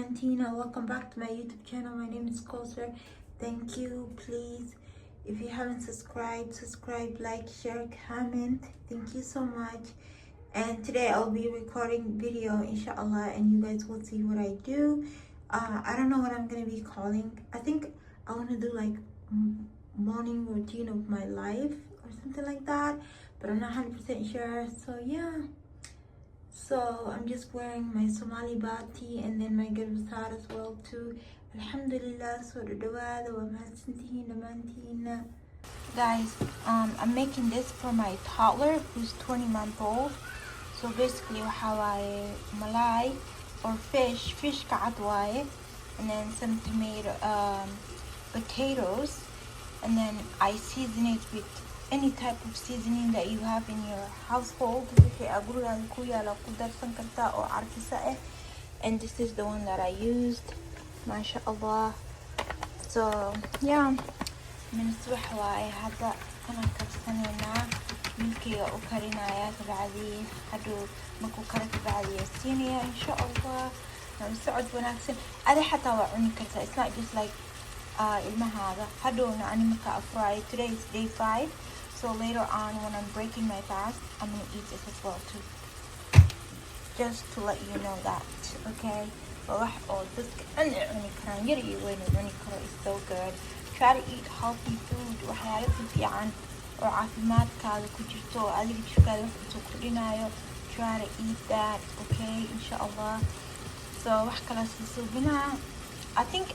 Damantina. Welcome back to my YouTube channel. My name is Kosar. Thank you. Please, if you haven't subscribe, like, share, comment. Thank you so much. And today I'll be recording video, inshallah, and you guys will see what I do. I don't know what I'm gonna be calling. I think I want to do like morning routine of my life or something like that, but I'm not 100% sure. So yeah. So I'm just wearing my Somali bati and then my Garbasar as well too. Alhamdulillah, so guys, I'm making this for my toddler who's 20 months old. So basically how I malai or fish ka'adwaye, and then some tomato, potatoes, and then I season it with any type of seasoning that you have in your household. And this is the one that I used, mashallah. So yeah, من الصبح واي هذا أنا كرسنينا ملكي وكرينايا تبعدي هادو مكو كرت بعدي السينية إن شاء الله نسعد وناكسن هذا حتى وعني كرسا. It's not just like ilma هذا هادو أنا مكا أفراي. Today is day 5. So later on when I'm breaking my fast, I'm gonna eat this as well too. Just to let you know that, okay? This is so good. Try to eat healthy food. Try to eat that, okay? Inshallah. So I think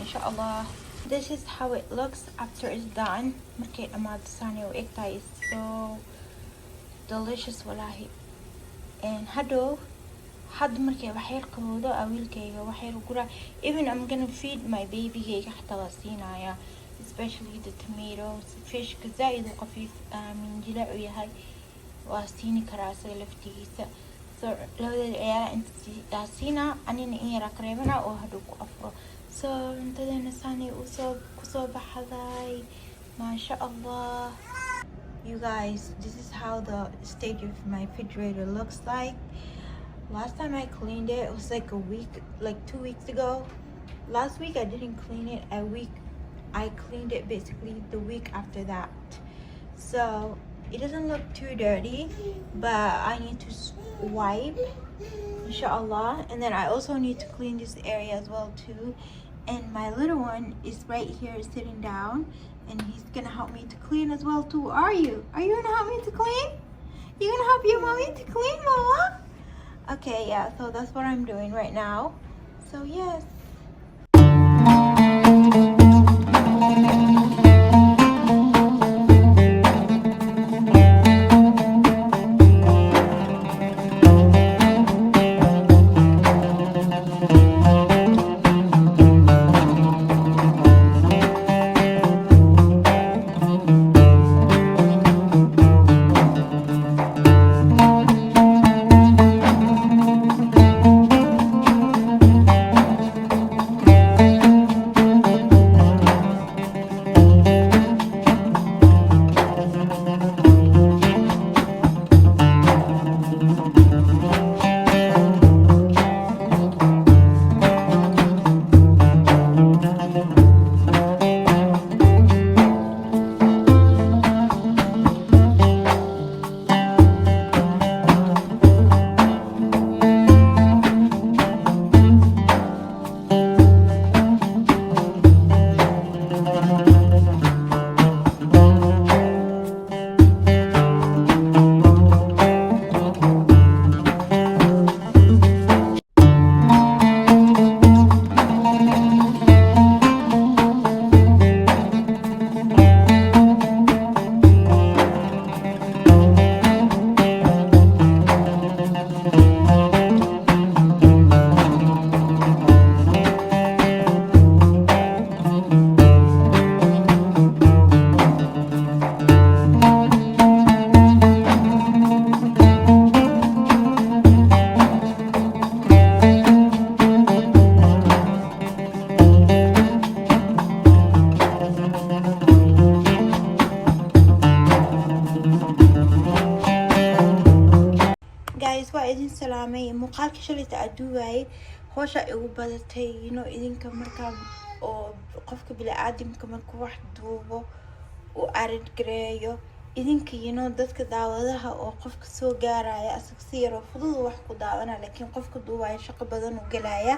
inshallah. This is how it looks after it's done. It's so delicious wallahi. And even I'm gonna feed my baby especially the tomatoes, fish كزايد وخفيف من جلعه يهاي واسيني كراسة لفتيسة. So لو العيال انت داسينا أني إيرا قريبنا أو هدوك أفرو. So انتظرنا ثاني وصوب حذاي ما شاء الله. You guys, this is how the stage of my refrigerator looks like. Last time I cleaned it, it was like a week, like 2 weeks ago. Last week I didn't clean it. I cleaned it basically the week after that. So it doesn't look too dirty, but I need to wipe, inshallah. And then I also need to clean this area as well too. And my little one is right here sitting down, and he's gonna help me to clean as well too. Are you gonna help me to clean? You gonna help your mommy to clean, mama? Okay, yeah, so that's what I'm doing right now. So yes. aduwaay hoosha igu badatay idinka markaa oo qofka bini'aadamka markuu wax duubo uu arid gareeyo idinka dadka daawadaha oo qofka soo gaaraya asag si yar oo fudud wax ku daawana laakiin qofka duubaya shaqo badan u galaya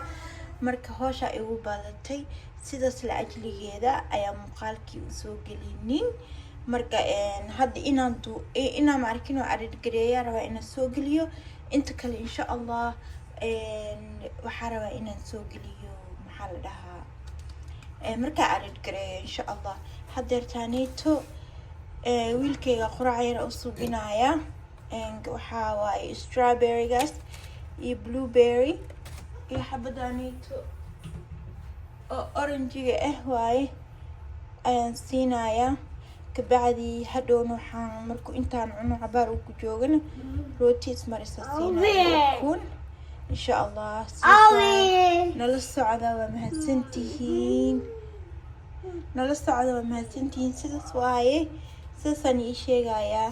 marka hoosha igu badatay sidaas la ajligeeda ayaa muuqaalkii u soo gelinin marka hadda inaan markin oo arid gareeya raba inaan soo geliyo inta kale insha Allah waxaa rabaa inaan soo geliyo maxaa la dhahaa markaa arid gareeyo insha Allah hadeertaaneyto wiilkayga qurac yar u suubinaya waxaa waaye strawberrygaas iyo blueberry iyo xabadaaneyto oo oranjiga waaye ayaan siinayaa kabacdii hadhowna waxaan markuu intaan cuno cabaar ugu joogana rooti ismarisa siinaya kun insha Allah nala socda waa mahadsantihiin sidaas waaye sidaasaan ii sheegayaa